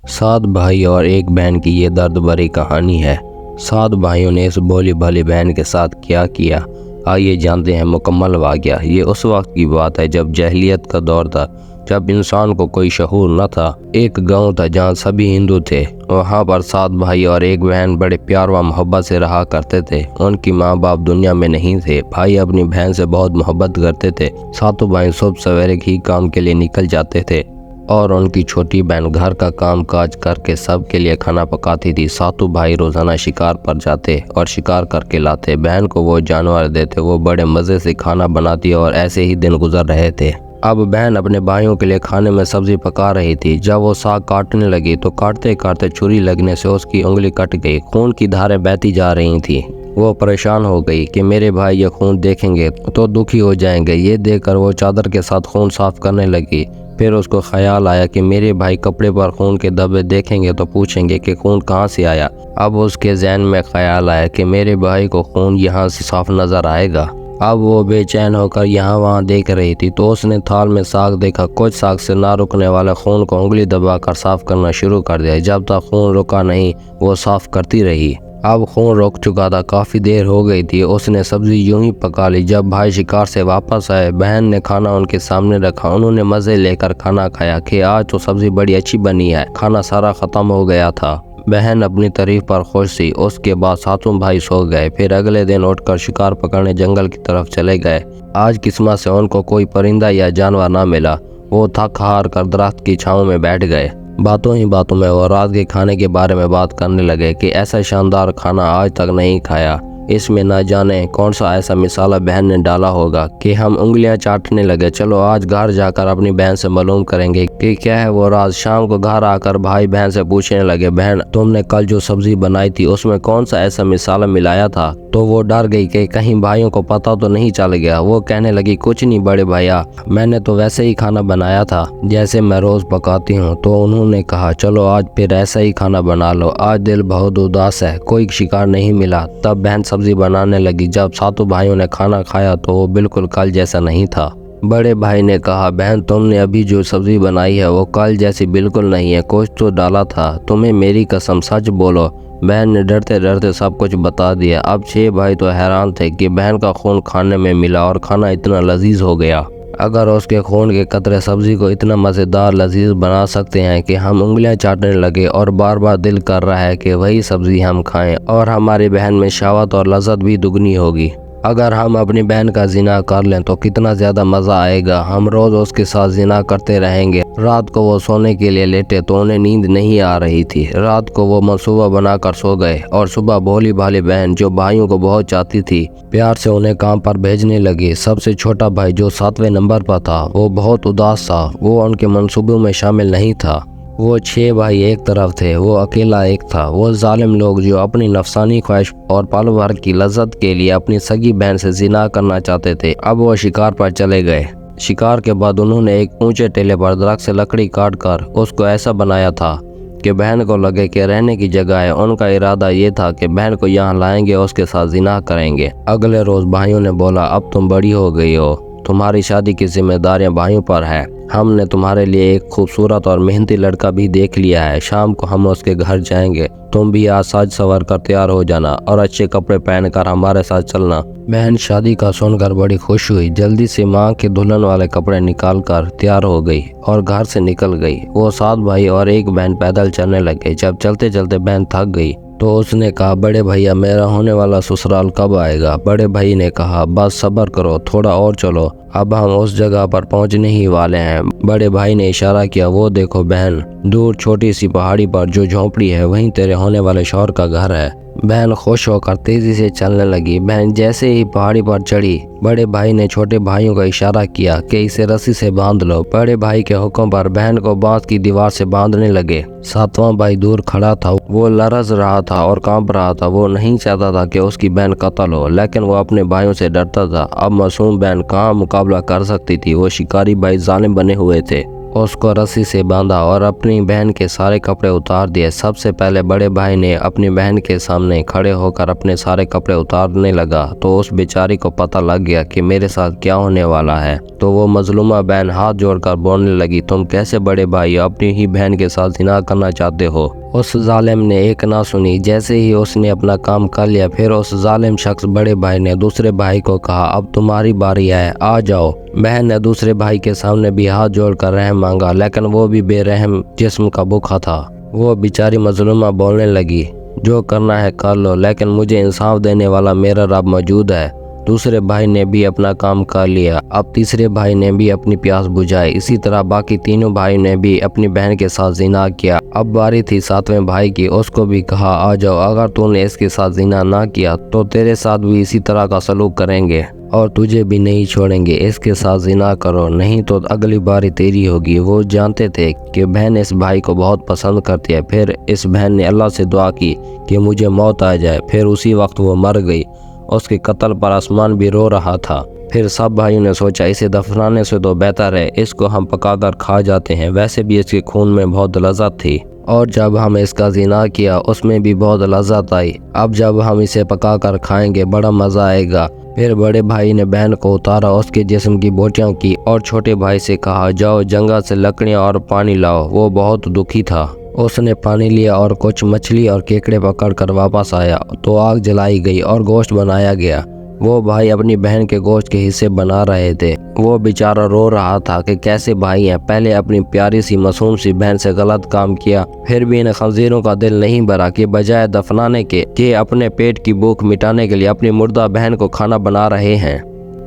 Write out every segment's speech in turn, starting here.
सात भाई और एक बहन की ये दर्द भरी कहानी है। सात भाइयों ने इस भोली भाली बहन के साथ क्या किया, आइए जानते हैं मुकम्मल वाक़या। ये उस वक्त की बात है जब जहलियत का दौर था, जब इंसान को कोई शऊर न था। एक गांव था जहां सभी हिंदू थे। वहां पर सात भाई और एक बहन बड़े प्यार व मोहब्बत से रहा करते थे। उनकी माँ बाप दुनिया में नहीं थे। भाई अपनी बहन से बहुत मोहब्बत करते थे। सातों भाई सुबह सवेरे ही काम के लिए निकल जाते थे और उनकी छोटी बहन घर का काम काज करके सबके लिए खाना पकाती थी। सातों भाई रोजाना शिकार पर जाते और शिकार करके लाते। बहन को वो जानवर देते, वो बड़े मज़े से खाना बनाती और ऐसे ही दिन गुजर रहे थे। अब बहन अपने भाइयों के लिए खाने में सब्जी पका रही थी। जब वो साग काटने लगी तो काटते काटते छुरी लगने से उसकी उंगली कट गई। खून की धारें बहती जा रही थी। वो परेशान हो गई कि मेरे भाई ये खून देखेंगे तो दुखी हो जाएंगे। ये देखकर वो चादर के साथ खून साफ करने लगी। फिर उसको ख्याल आया कि मेरे भाई कपड़े पर खून के धब्बे देखेंगे तो पूछेंगे कि खून कहाँ से आया। अब उसके ज़हन में ख्याल आया कि मेरे भाई को खून यहाँ से साफ नजर आएगा। अब वो बेचैन होकर यहाँ वहाँ देख रही थी तो उसने थाल में साग देखा। कुछ साग से ना रुकने वाले खून को उंगली दबाकर साफ करना शुरू कर दिया। जब तक खून रुका नहीं वो साफ करती रही। अब खून रुक चुका था, काफ़ी देर हो गई थी। उसने सब्जी यूं ही पका ली। जब भाई शिकार से वापस आए, बहन ने खाना उनके सामने रखा। उन्होंने मज़े लेकर खाना खाया कि आज तो सब्जी बड़ी अच्छी बनी है। खाना सारा ख़त्म हो गया था। बहन अपनी तारीफ पर खुश थी। उसके बाद सातों भाई सो गए। फिर अगले दिन उठकर शिकार पकड़ने जंगल की तरफ चले गए। आज किस्मत से उनको कोई परिंदा या जानवर ना मिला। वो थक हार कर दरख्त की छाँव में बैठ गए। बातों ही बातों में वो रात के खाने के बारे में बात करने लगे कि ऐसा शानदार खाना आज तक नहीं खाया। इसमें ना जाने कौन सा ऐसा मिसाला बहन ने डाला होगा कि हम उंगलियां चाटने लगे। चलो आज घर जाकर अपनी बहन से मालूम करेंगे कि क्या है वो राज। शाम को घर आकर भाई बहन से पूछने लगे, बहन तुमने कल जो सब्जी बनाई थी उसमें कौन सा ऐसा मिसाला मिलाया था? तो वो डर गई कि कहीं भाइयों को पता तो नहीं चल गया। वो कहने लगी, कुछ नहीं बड़े भैया, मैंने तो वैसे ही खाना बनाया था जैसे मैं रोज पकाती हूँ। तो उन्होंने कहा, चलो आज फिर ऐसा ही खाना बना लो। आज दिल बहुत उदास है, कोई शिकार नहीं मिला। तब बहन सब्जी बनाने लगी। जब सातों भाइयों ने खाना खाया तो वो बिल्कुल कल जैसा नहीं था। बड़े भाई ने कहा, बहन तुमने अभी जो सब्जी बनाई है वो कल जैसी बिल्कुल नहीं है। कुछ तो डाला था, तुम्हें मेरी कसम सच बोलो। बहन ने डरते डरते सब कुछ बता दिया। अब 6 भाई तो हैरान थे कि बहन का खून खाने में मिला और खाना इतना लजीज हो गया। अगर उसके खून के कतरे सब्जी को इतना मज़ेदार लजीज बना सकते हैं कि हम उंगलियां चाटने लगे और बार बार दिल कर रहा है कि वही सब्जी हम खाएं और हमारी बहन में शहावत और लज़्ज़त भी दुगनी होगी। अगर हम अपनी बहन का जिना कर लें तो कितना ज़्यादा मज़ा आएगा। हम रोज़ उसके साथ जिना करते रहेंगे। रात को वो सोने के लिए लेटे तो उन्हें नींद नहीं आ रही थी। रात को वो मंसूबा बनाकर सो गए और सुबह भोली भाली बहन जो भाइयों को बहुत चाहती थी प्यार से उन्हें काम पर भेजने लगी। सबसे छोटा भाई जो 7वें नंबर पर था वो बहुत उदास था। वो उनके मंसूबों में शामिल नहीं था। वो 6 भाई एक तरफ थे, वो अकेला एक था। वो जालिम लोग जो अपनी नफसानी ख्वाहिश और पल भर की लज्जत के लिए अपनी सगी बहन से जिना करना चाहते थे। अब वो शिकार पर चले गए। शिकार के बाद उन्होंने एक ऊंचे टेले पर दरख्त से लकड़ी काट कर उसको ऐसा बनाया था कि बहन को लगे कि रहने की जगह है। उनका इरादा ये था कि बहन को यहाँ लाएंगे, उसके साथ जिना करेंगे। अगले रोज भाइयों ने बोला, अब तुम बड़ी हो गई हो, तुम्हारी शादी की जिम्मेदारियां भाइयों पर है। हमने तुम्हारे लिए एक खूबसूरत और मेहनती लड़का भी देख लिया है। शाम को हम उसके घर जाएंगे। तुम भी आज साज सवर कर तैयार हो जाना और अच्छे कपड़े पहनकर हमारे साथ चलना। बहन शादी का सुनकर बड़ी खुश हुई। जल्दी से माँ के दुल्हन वाले कपड़े निकाल कर तैयार हो गई और घर से निकल गई। वो 7 भाई और एक बहन पैदल चलने लगे। जब चलते चलते बहन थक गई तो उसने कहा, बड़े भैया मेरा होने वाला ससुराल कब आएगा? बड़े भाई ने कहा, बस सब्र करो, थोड़ा और चलो, अब हम उस जगह पर पहुंचने ही वाले हैं। बड़े भाई ने इशारा किया, वो देखो बहन, दूर छोटी सी पहाड़ी पर जो झोंपड़ी है वहीं तेरे होने वाले शौहर का घर है। बहन खुश होकर तेजी से चलने लगी। बहन जैसे ही पहाड़ी पर चढ़ी, बड़े भाई ने छोटे भाइयों का इशारा किया कि इसे रस्सी से बांध लो। बड़े भाई के हुक्म पर बहन को बांस की दीवार से बांधने लगे। 7वां भाई दूर खड़ा था। वो लरज रहा था और कांप रहा था। वो नहीं चाहता था कि उसकी बहन कत्ल हो, लेकिन वो अपने भाइयों से डरता था। अब मासूम बहन कहाँ मुकाबला कर सकती थी। वो शिकारी भाई जालिम बने हुए थे। اس کو رस्सी से बांधा और अपनी बहन के सारे कपड़े उतार दिए। सबसे पहले बड़े भाई ने अपनी बहन के सामने खड़े होकर अपने सारे कपड़े उतारने लगा तो उस बेचारी को पता लग गया कि मेरे साथ क्या होने वाला है। तो वो मजलूमा बहन हाथ जोड़कर बोलने लगी, तुम कैसे बड़े भाई अपनी ही बहन के साथ जिना करना चाहते हो। उस जालिम ने एक ना सुनी। जैसे ही उसने अपना काम कर लिया फिर उस जालिम शख्स बड़े भाई ने दूसरे भाई को कहा, अब तुम्हारी बारी है, आ जाओ। बहन ने दूसरे भाई के सामने भी हाथ जोड़कर रहम मांगा, लेकिन वो भी बेरहम जिस्म का भूखा था। वो बेचारी मजलूमा बोलने लगी, जो करना है कर लो, लेकिन मुझे इंसाफ देने वाला मेरा रब मौजूद है। दूसरे भाई ने भी अपना काम कर लिया। अब तीसरे भाई ने भी अपनी प्यास बुझाई। इसी तरह बाकी तीनों भाई ने भी अपनी बहन के साथ जिना किया। अब बारी थी सातवें भाई की। उसको भी कहा, आ जाओ, अगर तूने इसके साथ जिना ना किया तो तेरे साथ भी इसी तरह का सलूक करेंगे और तुझे भी नहीं छोड़ेंगे। इसके साथ जिना करो, नहीं तो अगली बारी तेरी होगी। वो जानते थे कि बहन इस भाई को बहुत पसंद करती है। फिर इस बहन ने अल्लाह से दुआ की कि मुझे मौत आ जाए। फिर उसी वक्त वो मर गई। उसके कत्ल पर आसमान भी रो रहा था। फिर सब भाइयों ने सोचा, इसे दफनाने से तो बेहतर है इसको हम पकाकर खा जाते हैं। वैसे भी इसके खून में बहुत लज्जत थी और जब हम इसका जिना किया उसमें भी बहुत लज्जत आई। अब जब हम इसे पकाकर खाएंगे बड़ा मज़ा आएगा। फिर बड़े भाई ने बहन को उतारा, उसके जिस्म की बोटियां की और छोटे भाई से कहा, जाओ जंगल से लकड़ियां और पानी लाओ। वो बहुत दुखी था। उसने पानी लिया और कुछ मछली और केकड़े पकड़कर वापस आया तो आग जलाई गई और गोश्त बनाया गया। वो भाई अपनी बहन के गोश्त के हिस्से बना रहे थे। वो बेचारा रो रहा था कि कैसे भाई हैं, पहले अपनी प्यारी सी मासूम सी बहन से गलत काम किया, फिर भी इन खंजीरों का दिल नहीं भरा कि बजाय दफनाने के अपने पेट की भूख मिटाने के लिए अपनी मुर्दा बहन को खाना बना रहे हैं।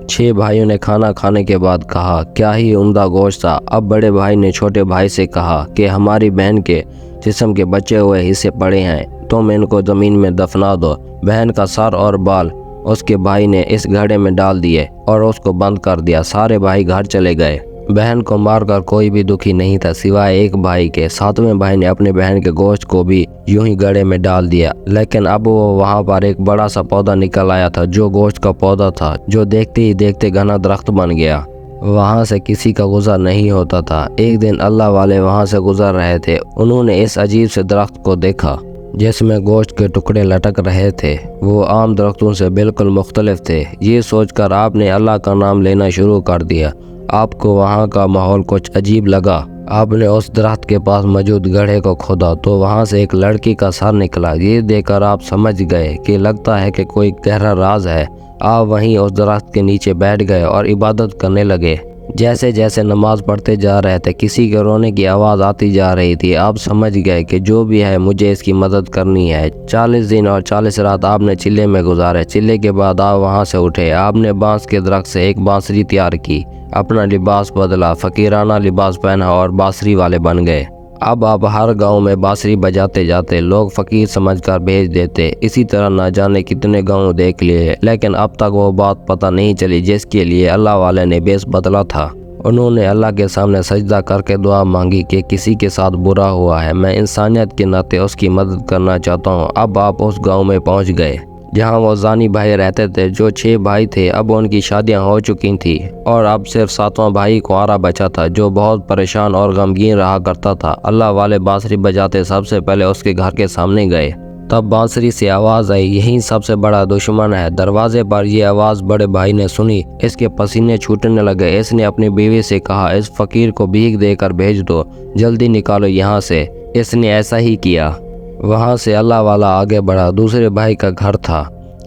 6 भाइयों ने खाना खाने के बाद कहा, क्या ही उम्दा गोश्त था। अब बड़े भाई ने छोटे भाई से कहा कि हमारी बहन के जिस्म के बचे हुए हिस्से पड़े हैं, तुम इनको ज़मीन में दफना दो। बहन का सर और बाल उसके भाई ने इस घड़े में डाल दिए और उसको बंद कर दिया। सारे भाई घर चले गए। बहन को मारकर कोई भी दुखी नहीं था सिवाय एक भाई के। 7वें भाई ने अपने बहन के गोश्त को भी यूं ही घड़े में डाल दिया, लेकिन अब वो वहाँ पर एक बड़ा सा पौधा निकल आया था जो गोश्त का पौधा था, जो देखते ही देखते घना दरख्त बन गया। वहाँ से किसी का गुजर नहीं होता था। एक दिन अल्लाह वाले वहाँ से गुजर रहे थे। उन्होंने इस अजीब से दरख्त को देखा जिसमें गोश्त के टुकड़े लटक रहे थे। वो आम दरख्तों से बिल्कुल मुख्तलिफ थे। ये सोचकर आपने अल्लाह का नाम लेना शुरू कर दिया। आपको वहाँ का माहौल कुछ अजीब लगा। आपने उस दरख्त के पास मौजूद गड्ढे को खोदा तो वहाँ से एक लड़की का सर निकला। ये देखकर आप समझ गए कि लगता है कि कोई गहरा राज है। आप वहीं उस दरख्त के नीचे बैठ गए और इबादत करने लगे। जैसे जैसे नमाज पढ़ते जा रहे थे किसी के रोने की आवाज़ आती जा रही थी। आप समझ गए कि जो भी है मुझे इसकी मदद करनी है। 40 दिन और 40 रात आपने चिल्ले में गुजारे। चिल्ले के बाद आप वहाँ से उठे। आपने बांस के दरख्त से एक बांसुरी तैयार की, अपना लिबास बदला, फकीराना लिबास पहना और बांसुरी वाले बन गए। अब आप हर गांव में बांसुरी बजाते जाते, लोग फकीर समझकर भेज देते। इसी तरह ना जाने कितने गांव देख लिए, लेकिन अब तक वो बात पता नहीं चली जिसके लिए अल्लाह वाले ने बेस बदला था। उन्होंने अल्लाह के सामने सजदा करके दुआ मांगी कि किसी के साथ बुरा हुआ है, मैं इंसानियत के नाते उसकी मदद करना चाहता हूँ। अब आप उस गाँव में पहुँच गए जहाँ वो जानी भाई रहते थे। जो 6 भाई थे अब उनकी शादियां हो चुकी थी और अब सिर्फ 7वां भाई कुंवारा बचा था जो बहुत परेशान और गमगीन रहा करता था। अल्लाह वाले बांसुरी बजाते सबसे पहले उसके घर के सामने गए। तब बांसुरी से आवाज़ आई, यही सबसे बड़ा दुश्मन है। दरवाजे पर यह आवाज़ बड़े भाई ने सुनी। इसके पसीने छूटने लगे। इसने अपनी बीवी से कहा, इस फकीर को भीख देकर भेज दो, जल्दी निकालो यहाँ से। इसने ऐसा ही किया। वहाँ से अल्लाह वाला आगे बढ़ा। दूसरे भाई का घर था।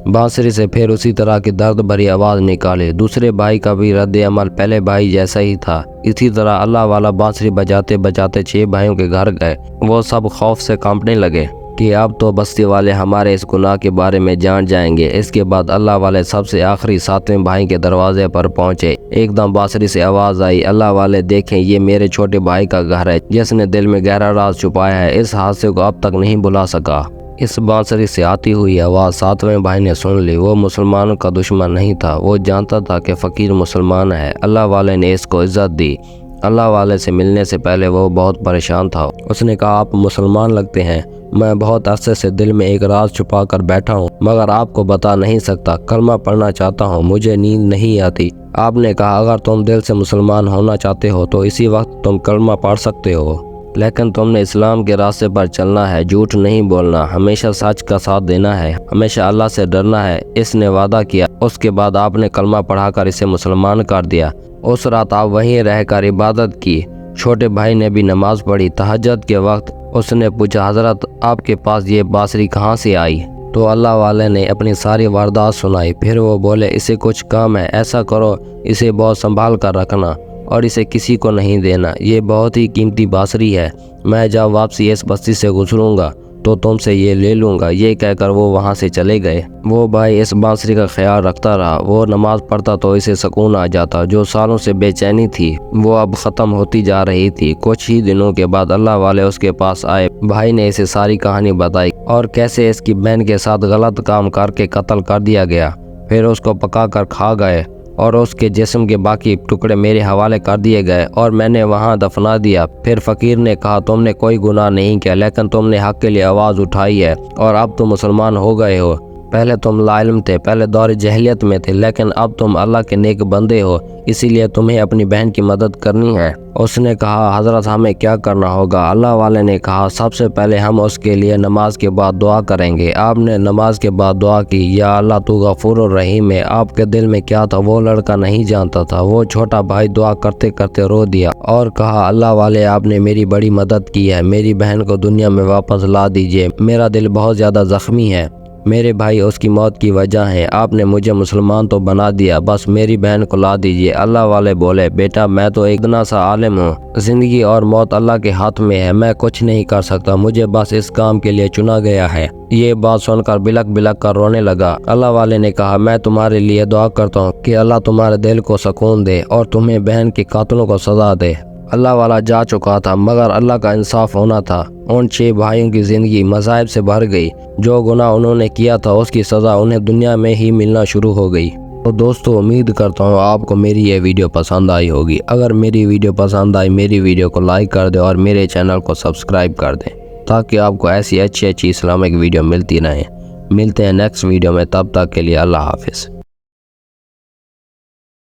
बांसुरी से फिर उसी तरह की दर्द भरी आवाज़ निकाली। दूसरे भाई का भी रद्द अमल पहले भाई जैसा ही था। इसी तरह अल्लाह वाला बांसुरी बजाते बजाते 6 भाइयों के घर गए। वो सब खौफ से कांपने लगे कि अब तो बस्ती वाले हमारे इस गुनाह के बारे में जान जाएंगे। इसके बाद अल्लाह वाले सबसे आखिरी 7वें भाई के दरवाजे पर पहुंचे। एकदम बांसुरी से आवाज़ आई, अल्लाह वाले देखें, ये मेरे छोटे भाई का घर है जिसने दिल में गहरा राज छुपाया है। इस हादसे को अब तक नहीं भुला सका। इस बांसुरी से आती हुई आवाज़ 7वें भाई ने सुन ली। वो मुसलमानों का दुश्मन नहीं था। वो जानता था कि फ़कीर मुसलमान है। अल्लाह वाले ने इसको इज्जत दी। اللہ والے سے ملنے سے پہلے وہ بہت پریشان تھا۔ اس نے کہا آپ مسلمان لگتے ہیں، میں بہت عرصے سے دل میں ایک راز چھپا کر بیٹھا ہوں مگر آپ کو بتا نہیں سکتا، کلمہ پڑھنا چاہتا ہوں، مجھے نیند نہیں آتی۔ آپ نے کہا اگر تم دل سے مسلمان ہونا چاہتے ہو تو اسی وقت تم کلمہ پڑھ سکتے ہو، لیکن تم نے اسلام کے راستے پر چلنا ہے، جھوٹ نہیں بولنا، ہمیشہ سچ کا ساتھ دینا ہے، ہمیشہ اللہ سے ڈرنا ہے۔ اس نے وعدہ کیا۔ اس کے بعد آپ نے کلمہ پڑھا کر اسے مسلمان کر دیا۔ اس رات آپ وہیں رہ کر عبادت کی۔ چھوٹے بھائی نے بھی نماز پڑھی۔ تہجد کے وقت اس نے پوچھا حضرت آپ کے پاس یہ بانسری کہاں سے آئی؟ تو اللہ والے نے اپنی ساری واردات سنائی۔ پھر وہ بولے اسے کچھ کام ہے، ایسا کرو اسے بہت سنبھال کر رکھنا اور اسے کسی کو نہیں دینا، یہ بہت ہی قیمتی بانسری ہے، میں جب واپسی اس بستی سے گزروں گا تو تم سے یہ لے لوں گا۔ یہ کہہ کر وہ وہاں سے چلے گئے۔ وہ بھائی اس بانسری کا خیال رکھتا رہا۔ وہ نماز پڑھتا تو اسے سکون آ جاتا۔ جو سالوں سے بے چینی تھی وہ اب ختم ہوتی جا رہی تھی۔ کچھ ہی دنوں کے بعد اللہ والے اس کے پاس آئے۔ بھائی نے اسے ساری کہانی بتائی اور کیسے اس کی بہن کے ساتھ غلط کام کر کے قتل کر دیا گیا، پھر اس کو پکا کر کھا گئے اور اس کے جسم کے باقی ٹکڑے میرے حوالے کر دیے گئے اور میں نے وہاں دفنا دیا۔ پھر فقیر نے کہا تم نے کوئی گناہ نہیں کیا لیکن تم نے حق کے لیے آواز اٹھائی ہے اور اب تم مسلمان ہو گئے ہو۔ پہلے تم لا علم تھے، پہلے دور جہلیت میں تھے، لیکن اب تم اللہ کے نیک بندے ہو، اسی لیے تمہیں اپنی بہن کی مدد کرنی ہے۔ اس نے کہا حضرت ہمیں کیا کرنا ہوگا؟ اللہ والے نے کہا سب سے پہلے ہم اس کے لیے نماز کے بعد دعا کریں گے۔ آپ نے نماز کے بعد دعا کی، یا اللہ تو غفور الرحیم ہے۔ آپ کے دل میں کیا تھا وہ لڑکا نہیں جانتا تھا۔ وہ چھوٹا بھائی دعا کرتے کرتے رو دیا اور کہا اللہ والے آپ نے میری بڑی مدد کی ہے، میری بہن کو دنیا میں واپس لا دیجیے، میرا دل بہت زیادہ زخمی ہے، میرے بھائی اس کی موت کی وجہ ہے، آپ نے مجھے مسلمان تو بنا دیا، بس میری بہن کو لا دیجیے۔ اللہ والے بولے بیٹا میں تو ایک اتنا سا عالم ہوں، زندگی اور موت اللہ کے ہاتھ میں ہے، میں کچھ نہیں کر سکتا، مجھے بس اس کام کے لیے چنا گیا ہے۔ یہ بات سن کر بلک بلک کر رونے لگا۔ اللہ والے نے کہا میں تمہارے لیے دعا کرتا ہوں کہ اللہ تمہارے دل کو سکون دے اور تمہیں بہن کے قاتلوں کو سزا دے۔ اللہ والا جا چکا تھا مگر اللہ کا انصاف ہونا تھا۔ ان 6 بھائیوں کی زندگی مصائب سے بھر گئی۔ جو گناہ انہوں نے کیا تھا اس کی سزا انہیں دنیا میں ہی ملنا شروع ہو گئی۔ تو دوستو امید کرتا ہوں آپ کو میری یہ ویڈیو پسند آئی ہوگی۔ اگر میری ویڈیو پسند آئی میری ویڈیو کو لائک کر دیں اور میرے چینل کو سبسکرائب کر دیں تاکہ آپ کو ایسی اچھی اسلامک ویڈیو ملتی رہیں۔ ملتے ہیں نیکسٹ ویڈیو میں، تب تک کے لیے اللہ حافظ۔